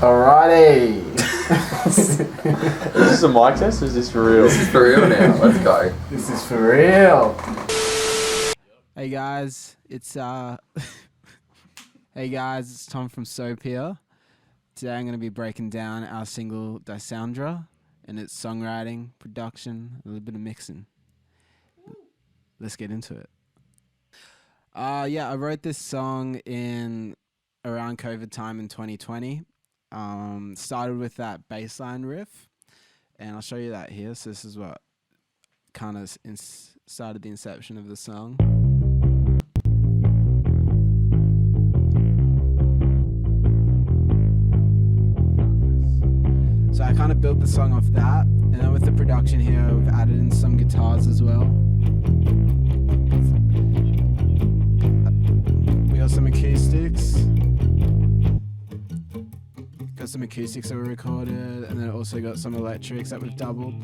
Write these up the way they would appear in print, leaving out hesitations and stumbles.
Alrighty. Is this a mic test or is this for real? This is for real now. Let's go. This is for real. Hey guys, it's hey guys, it's Tom from Soap here. Today I'm going to be breaking down our single Dysoundra and its songwriting, production, a little bit of mixing. Let's get into it. Yeah, I wrote this song in around COVID time in 2020. Started with that bass line riff, and I'll show you that here. So this is what kind of started the inception of the song. So I kind of built the song off that, and then with the production here, we've added in some guitars as well. We got some acoustics. Got some acoustics that were recorded, and then also got some electrics that we've doubled.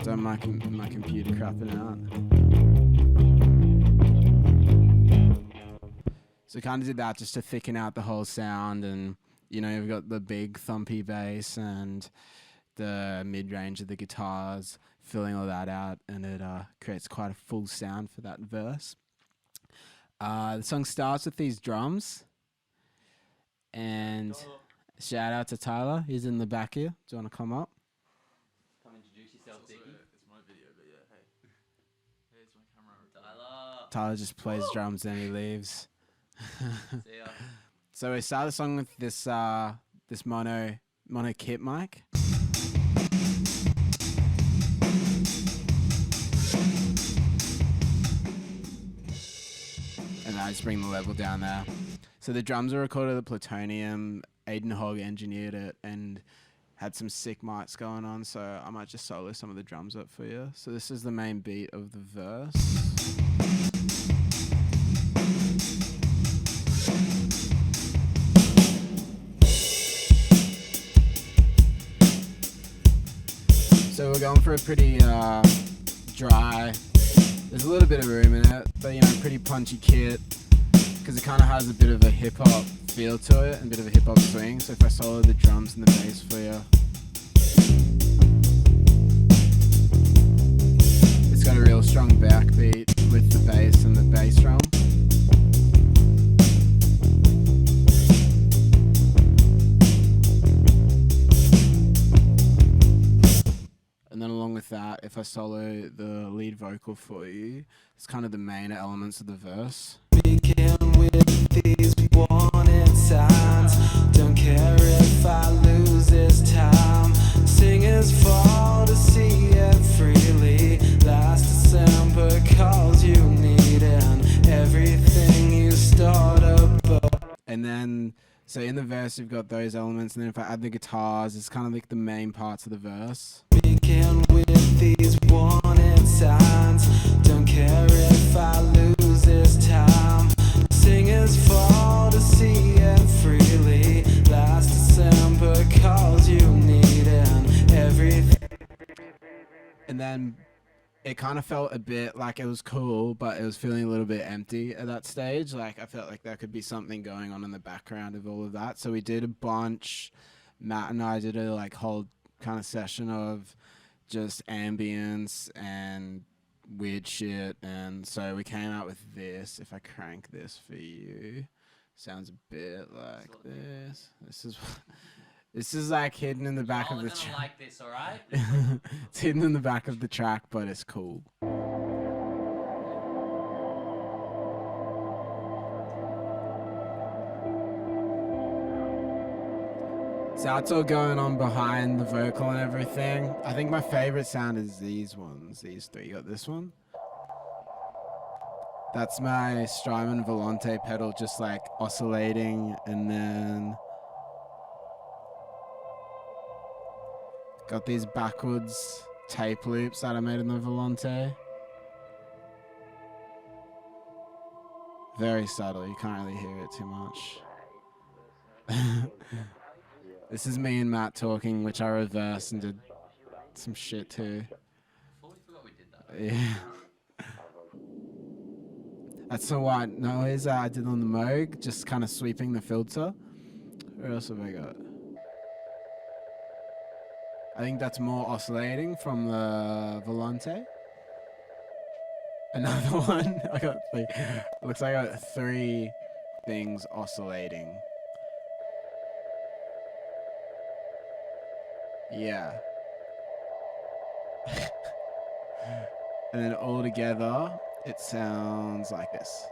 So my computer crapping out. So kind of did that just to thicken out the whole sound, and you know, you've got the big thumpy bass and the mid-range of the guitars, filling all that out, and it creates quite a full sound for that verse. The song starts with these drums, and shout out to Tyler, he's in the back here. Do you want to come up? Come introduce yourself, Diggy. It's my video, but yeah, hey. Here's my camera. Tyler just plays drums, then he leaves. See ya. So we start the song with this this mono kit mic. And I just bring the level down there. So the drums are recorded at Plutonium. Aiden Hogg engineered it and had some sick mics going on, so I might just solo some of the drums up for you. So this is the main beat of the verse. So we're going for a pretty dry, there's a little bit of room in it, but you know, pretty punchy kit, because it kind of has a bit of a hip hop feel to it and a bit of a hip hop swing. So if I solo the drums and the bass for you, it's got a real strong backbeat with the bass and the bass drum. And then along with that, if I solo the lead vocal for you, it's kind of the main elements of the verse. Begin with these warning signs. Don't care if I lose this time. Singers fall to see it freely. Last December calls you need, and everything you start up. And then, so in the verse, you've got those elements, and then if I add the guitars, it's kind of like the main parts of the verse. Begin with these warning signs. Don't care if I lose this time. Singers fall to see it freely. Last December calls you need, and everything. And then it kind of felt a bit like it was cool, but it was feeling a little bit empty at that stage. Like I felt like there could be something going on in the background of all of that. So we did a bunch. Matt and I did a whole kind of session of just ambience and weird shit, and so we came out with this. If I crank this for you, sounds a bit like this. This is like hidden in the back of the track. Like this, all right? It's hidden in the back of the track, but it's cool. So that's all going on behind the vocal and everything. I think my favorite sound is these ones, these three. You got this one? That's my Strymon Volante pedal just like oscillating, and then got these backwards tape loops that I made in the Volante. Very subtle, you can't really hear it too much. This is me and Matt talking, which I reversed and did some shit too. Totally forgot we did that. Yeah. That's the white noise I did on the Moog, just kind of sweeping the filter. Where else have I got? I think that's more oscillating from the Volante. Another one. I got three. Looks like I got 3 things oscillating. Yeah. And then all together, it sounds like this.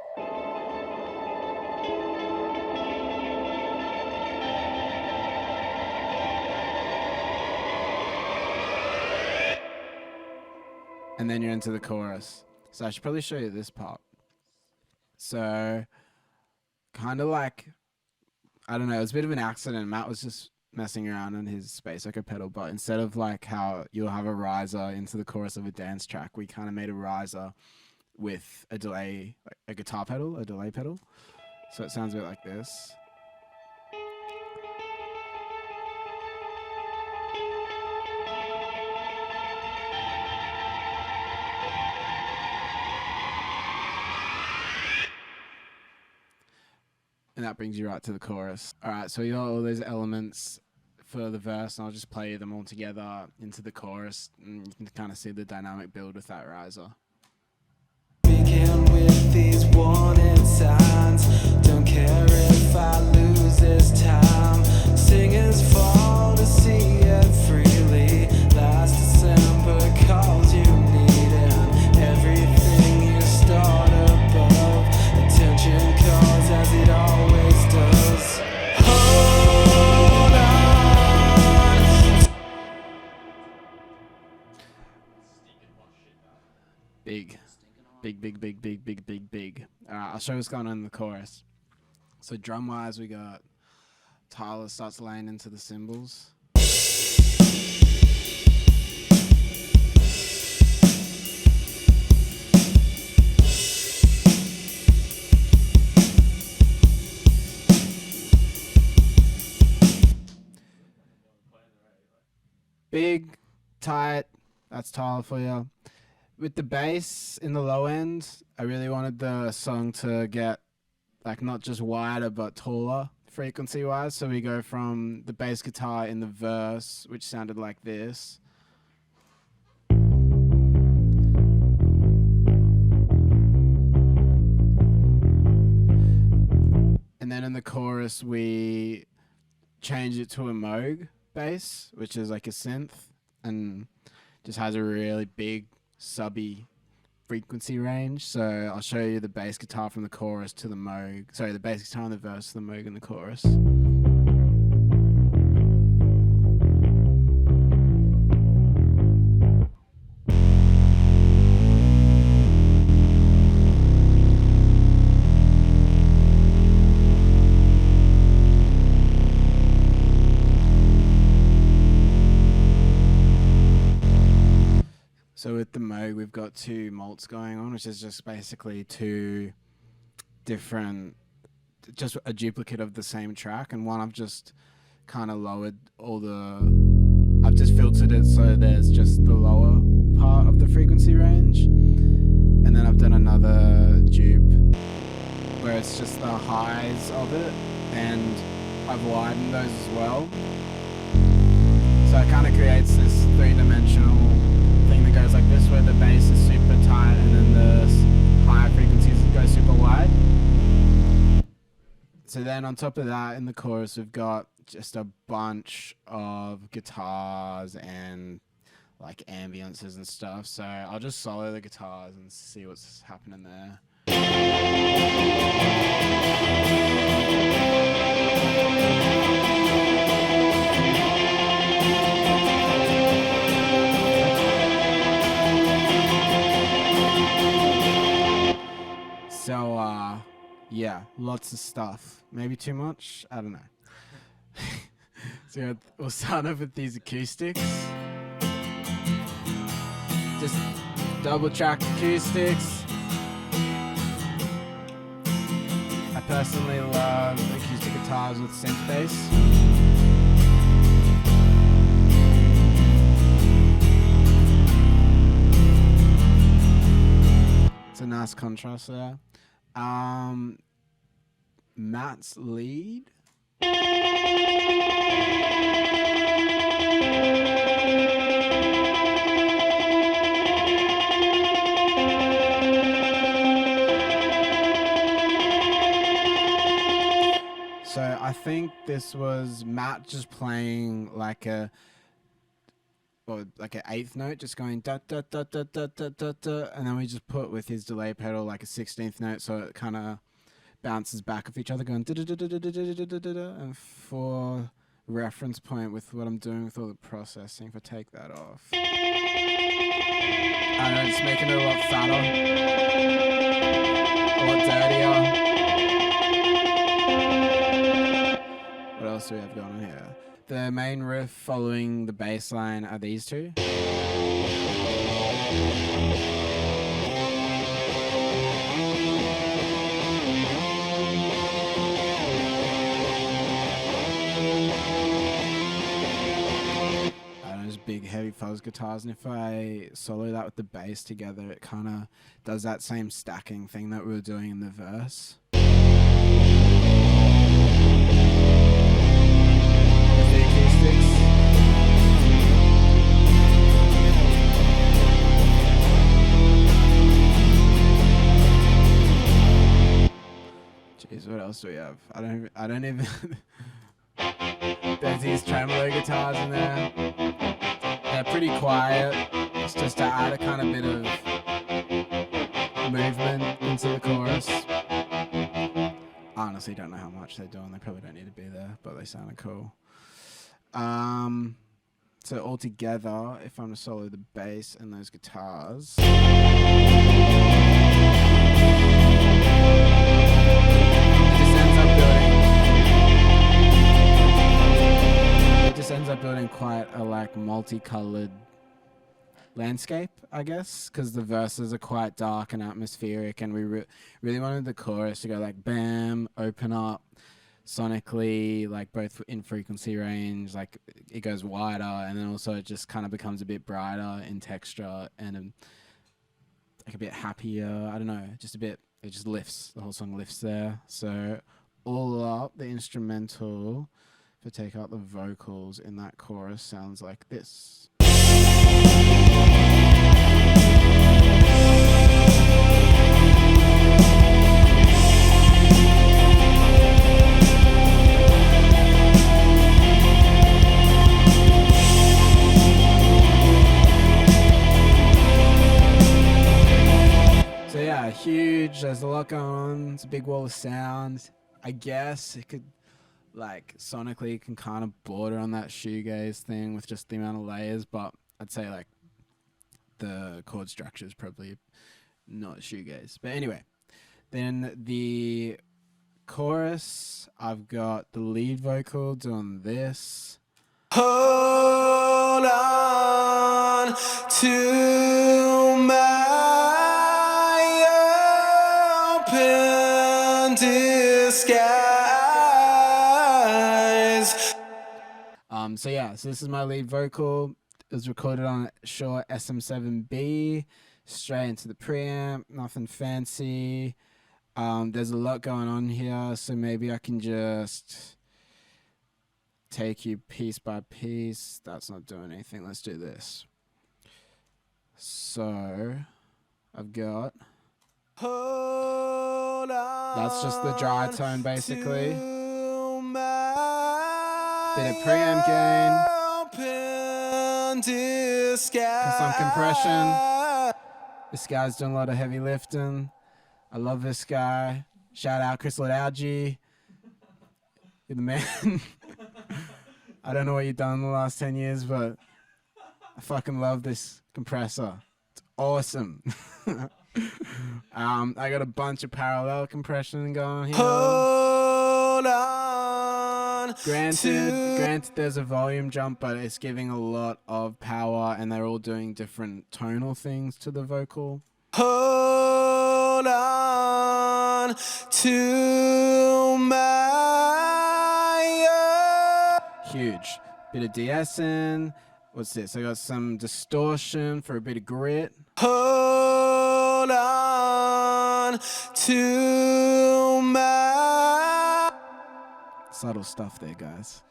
And then you're into the chorus. So I should probably show you this part. So, kind of like, I don't know, it was a bit of an accident. Matt was just messing around on his Space Echo pedal, but instead of like how you'll have a riser into the chorus of a dance track, we kind of made a riser with a delay, like a guitar pedal, a delay pedal. So it sounds a bit like this. And that brings you right to the chorus. All right, so you got all those elements for the verse, and I'll just play them all together into the chorus, and you can kind of see the dynamic build with that riser. Begin with these warning signs. Don't care if I lose this time. Singers fall to see it freely. Last December calls you needing everything you start above. Attention calls as it always does. Hold on. Big. Alright, I'll show you what's going on in the chorus. So drum wise, we got Tyler starts laying into the cymbals. Big, tight, that's Tyler for you. With the bass in the low end, I really wanted the song to get like not just wider but taller frequency wise. So we go from the bass guitar in the verse, which sounded like this. And then in the chorus, we changed it to a Moog bass, which is like a synth and just has a really big subby frequency range. So I'll show you the bass guitar from the chorus to the Moog. Sorry, the bass guitar in the verse to the Moog in the chorus. So with the Moog, we've got 2 malts going on, which is just basically 2 different, just a duplicate of the same track. And one I've just kind of lowered all the, I've just filtered it so there's just the lower part of the frequency range. And then I've done another dupe where it's just the highs of it, and I've widened those as well. So it kind of creates this 3-dimensional thing that goes like this, where the bass is super tight and then the higher frequencies go super wide. So then on top of that, in the chorus, we've got just a bunch of guitars and like ambiances and stuff. So I'll just solo the guitars and see what's happening there. So, yeah, lots of stuff. Maybe too much? I don't know. So we'll start off with these acoustics. Just double track acoustics. I personally love acoustic guitars with synth bass. It's a nice contrast there. Matt's lead. So I think this was Matt just playing like an eighth note, just going da da da da da da da da, and then we just put with his delay pedal like a 16th note, so it kind of bounces back off each other, going da da da da da da da da da da. And for reference point with what I'm doing with all the processing, if I take that off, I don't know, just making it a lot fatter, a lot dirtier. What else do we have going on here? The main riff following the bass line are these two. Just big heavy fuzz guitars, and if I solo that with the bass together, it kind of does that same stacking thing that we were doing in the verse. Jeez, what else do we have? I don't even. There's these tremolo guitars in there. They're pretty quiet. It's just to add a kind of bit of movement into the chorus. I honestly don't know how much they're doing. They probably don't need to be there, but they sounded cool. So all together, if I'm to solo the bass and those guitars. It just ends up building quite a like multicolored landscape, I guess, because the verses are quite dark and atmospheric, and we really wanted the chorus to go like bam, open up sonically, like both in frequency range, like it goes wider, and then also it just kind of becomes a bit brighter in texture and like a bit happier. I don't know, just a bit. It just lifts. The whole song lifts there. So all up, the instrumental, if I take out the vocals in that chorus, sounds like this. So yeah, huge. There's a lot going on. It's a big wall of sound. I guess it could, like, sonically it can kind of border on that shoegaze thing with just the amount of layers, but I'd say like the chord structure is probably not shoegaze. But anyway, then the chorus, I've got the lead vocal doing this. Hold on to my open disguise. So yeah, so this is my lead vocal. It was recorded on a Shure SM7B, straight into the preamp, nothing fancy. There's a lot going on here, so maybe I can just take you piece by piece. That's not doing anything. Let's do this. So I've got, that's just the dry tone basically. Bit of preamp gain, some compression. This guy's doing a lot of heavy lifting. I love this guy. Shout out Chris Lodalgi. You're the man. I don't know what you've done in the last 10 years, but I fucking love this compressor. It's awesome. I got a bunch of parallel compression going here. Hold on. Granted, there's a volume jump, but it's giving a lot of power, and they're all doing different tonal things to the vocal. Hold on to my huge bit of de-essing. What's this? I got some distortion for a bit of grit. Hold on to my. Subtle stuff there, guys.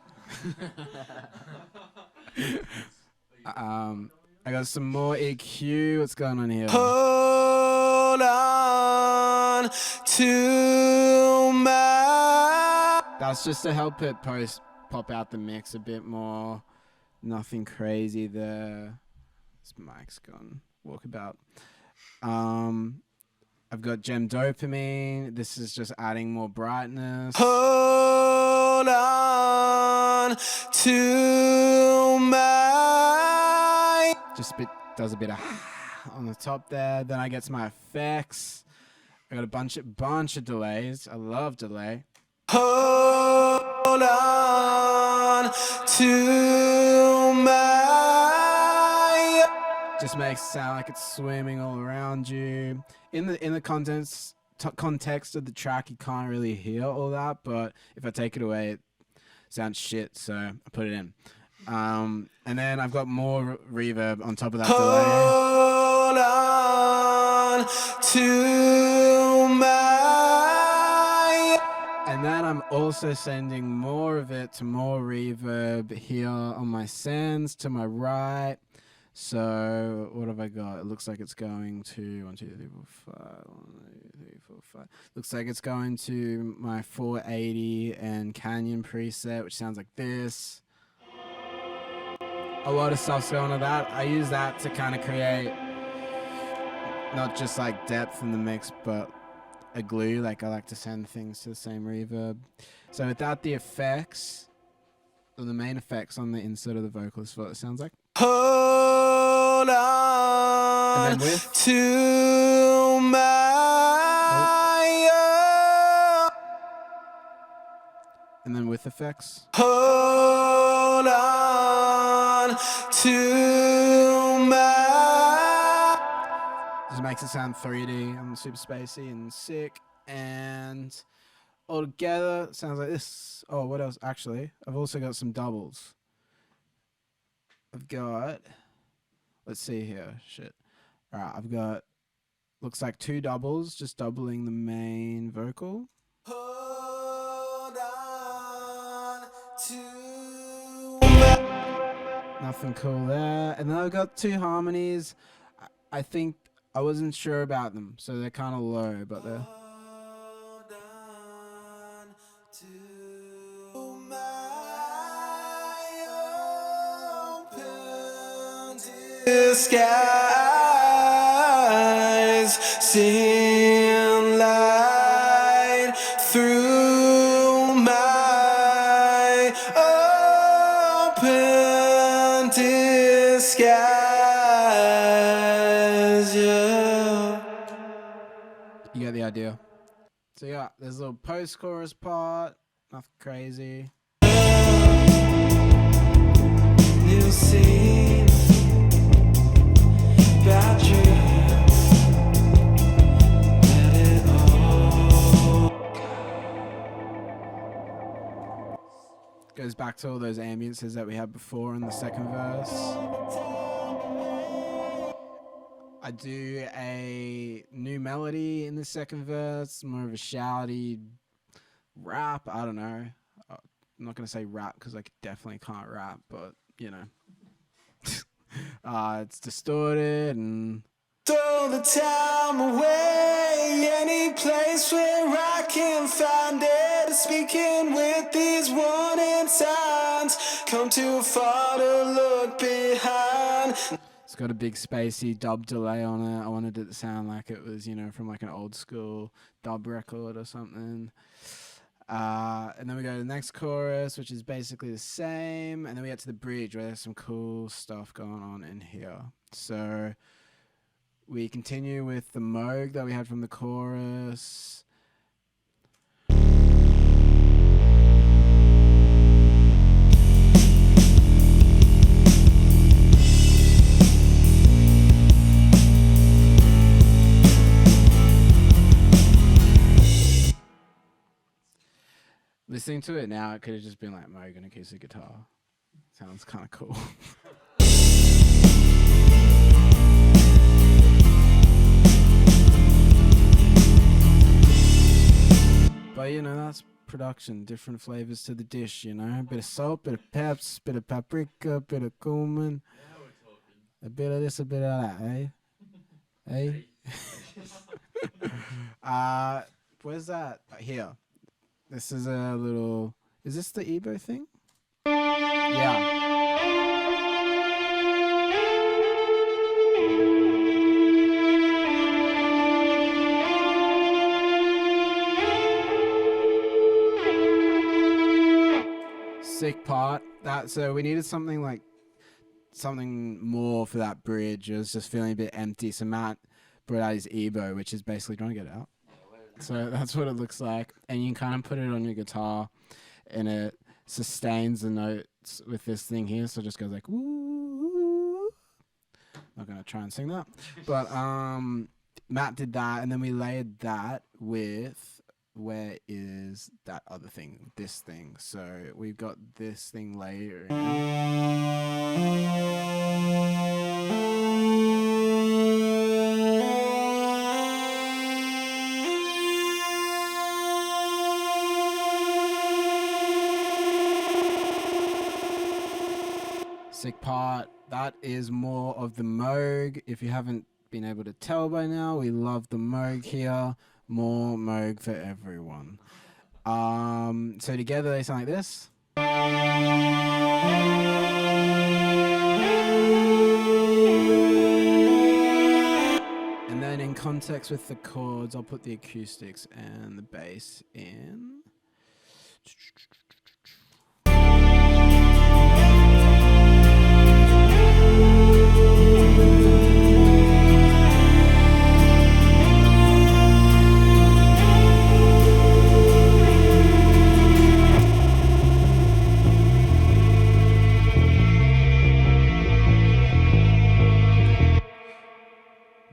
I got some more EQ. What's going on here? Hold on to my. That's just to help it pop out the mix a bit more. Nothing crazy there. This mic's gone. Walkabout. I've got gem dopamine. This is just adding more brightness. Hold on to my. Just does a bit of on the top there. Then I get to my effects. I got a bunch of delays. I love delay. Hold on to my. Just makes it sound like it's swimming all around you. In the context of the track, you can't really hear all that, but if I take it away, it sounds shit, so I put it in. And then I've got more reverb on top of that delay. Hold on to my. And then I'm also sending more of it to more reverb here on my sends to my right. So what have I got? It looks like it's going to 1, 2, 3, 4, 5. 1, 2, 3, 4, 5. Looks like it's going to my 480 and Canyon preset, which sounds like this. A lot of stuff's going to that. I use that to kind of create not just like depth in the mix, but a glue. Like I like to send things to the same reverb. So without the effects, or the main effects on the insert of the vocal is what it sounds like. Hold on And then with to my. and then with effects. Hold on to my. Just makes it sound 3D and super spacey and sick. And all together it sounds like this. Oh, what else? Actually, I've also got some doubles. I've got, let's see here. Shit. All right, I've got, looks like 2 doubles, just doubling the main vocal. Hold on to. Nothing cool there. And then I've got 2 harmonies. I think I wasn't sure about them, so they're kind of low, but they're. Hold on to my open disguise, seeing light through my open disguise. Yeah. You get the idea. So yeah, there's a little post-chorus part. Nothing crazy. New scene about you. Let it all. Goes back to all those ambiences that we had before in the second verse. I do a new melody in the second verse, more of a shouty rap. I don't know. I'm not going to say rap because I definitely can't rap, but you know. It's distorted and Throw the time away, any place where I can find it. Speaking with these warning signs, come too far to look behind. it's got a big spacey dub delay on it. I wanted it to sound like it was, you know, from like an old school dub record or something. And then we go to the next chorus, which is basically the same. And then we get to the bridge where there's some cool stuff going on in here. So we continue with the Moog that we had from the chorus. Listening to it now, it could have just been like Moog and acoustic guitar. Sounds kind of cool. But you know, that's production, different flavors to the dish, you know. Bit of salt, bit of peps, bit of paprika, bit of cumin. A bit of this, a bit of that, eh? Where's that? Here. This is a little... Is this the Ebo thing? Yeah. Sick part. So we needed something like something more for that bridge. It was just feeling a bit empty. So Matt brought out his Ebo, which is basically trying to get it out. So that's what it looks like. And you can kind of put it on your guitar and it sustains the notes with this thing here. So it just goes like, woo. Not going to try and sing that. But Matt did that. And then we layered that with, where is that other thing? This thing. So we've got this thing layering. Sick part. That is more of the Moog. If you haven't been able to tell by now, we love the Moog here. More Moog for everyone. So together they sound like this. And then in context with the chords, I'll put the acoustics and the bass in.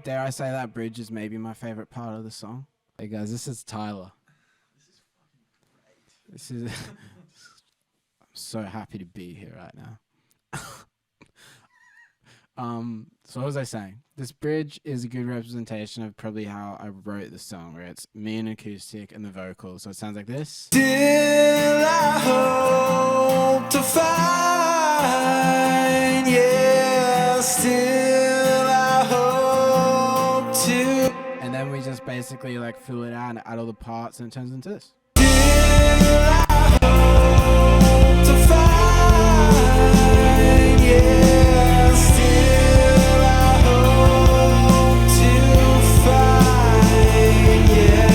Dare I say that bridge is maybe my favorite part of the song? Hey guys, this is Tyler. This is I'm so happy to be here right now. So what was I saying? This bridge is a good representation of probably how I wrote the song, where it's me and acoustic and the vocals. So it sounds like this. Still I hope to find, yeah, still I hope to. And then we just basically like fill it out and add all the parts and it turns into this. Still I hope to find, yeah, still I hope to find, yeah.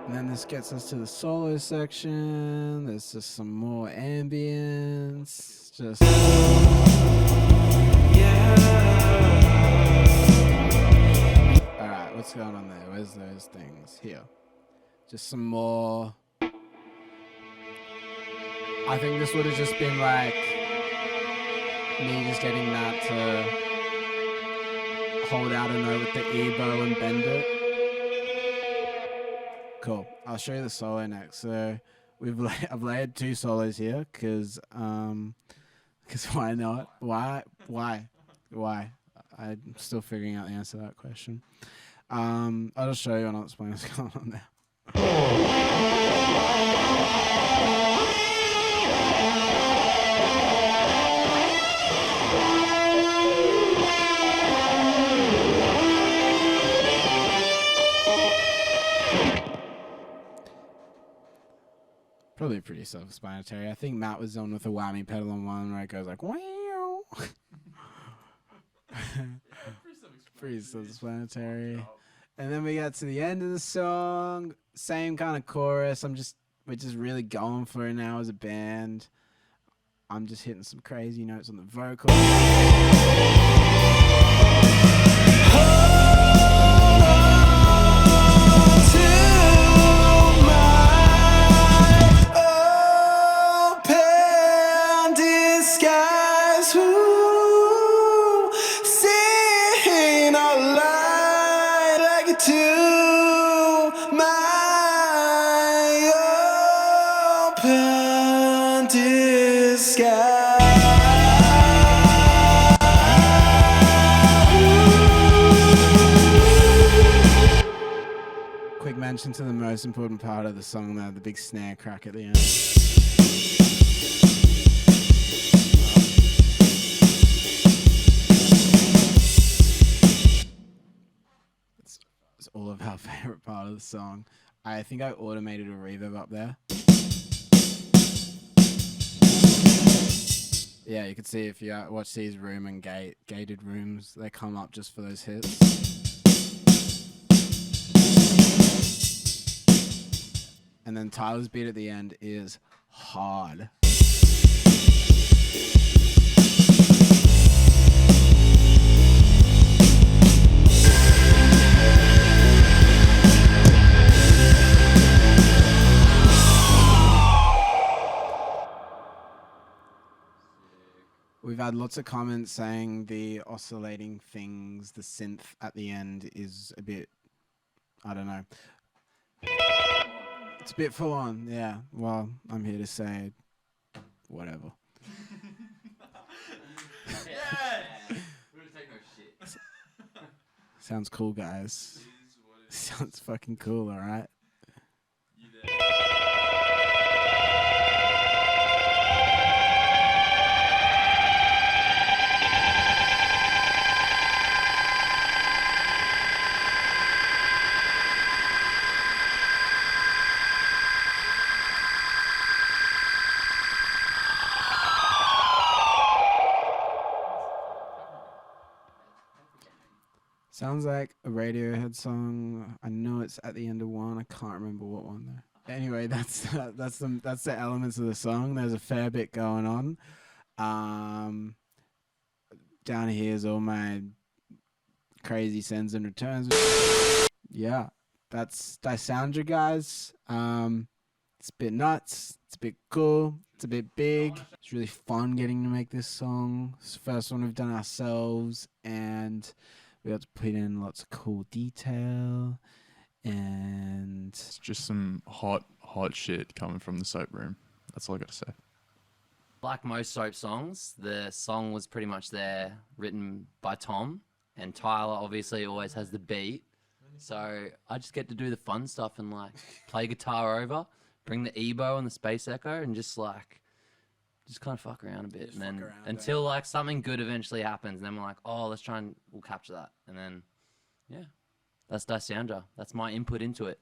And then this gets us to the solo section. There's just some more ambience. Just alright, what's going on there? Where's those things? Here. Just some more. I think this would have just been like me just getting that to hold out a note with the Ebo and bend it. Cool. I'll show you the solo next. So I've layered two solos here because why not? Why? I'm still figuring out the answer to that question. I'll just show you and I'll explain what's going on there. Probably pretty self-explanatory. I think Matt was on with a whammy pedal on one where it goes like, wow. Pretty self-explanatory. And then we got to the end of the song. Same kind of chorus. We're just really going for it now as a band. I'm just hitting some crazy notes on the vocals. mention to the most important part of the song there, the big snare crack at the end. It's all of our favorite part of the song. I think I automated a reverb up there. Yeah, you can see if you watch these room and gated rooms, they come up just for those hits. And then Tyler's beat at the end is hard. We've had lots of comments saying the oscillating things, the synth at the end is a bit, I don't know. It's a bit full on, yeah. Well, I'm here to say whatever. Yeah. We're gonna take no shit. Sounds cool, guys. Sounds fucking cool, alright? Sounds like a Radiohead song. I know it's at the end of one. I can't remember what one though. Anyway, that's the elements of the song. There's a fair bit going on. Down here is all my crazy sends and returns. Yeah, that's Dysoundra, guys. It's a bit nuts. It's a bit cool. It's a bit big. It's really fun getting to make this song. It's the first one we've done ourselves, and we got to put in lots of cool detail, and it's just some hot shit coming from the soap room. That's all I got to say. Like most soap songs, the song was pretty much there, written by Tom, and Tyler obviously always has the beat. So I just get to do the fun stuff and like play guitar over, bring the EBO and the space echo, and just kind of fuck around a bit, and then until like something good eventually happens, and then we're like, oh, we'll capture that, and then yeah, that's Dysoundra. That's my input into it.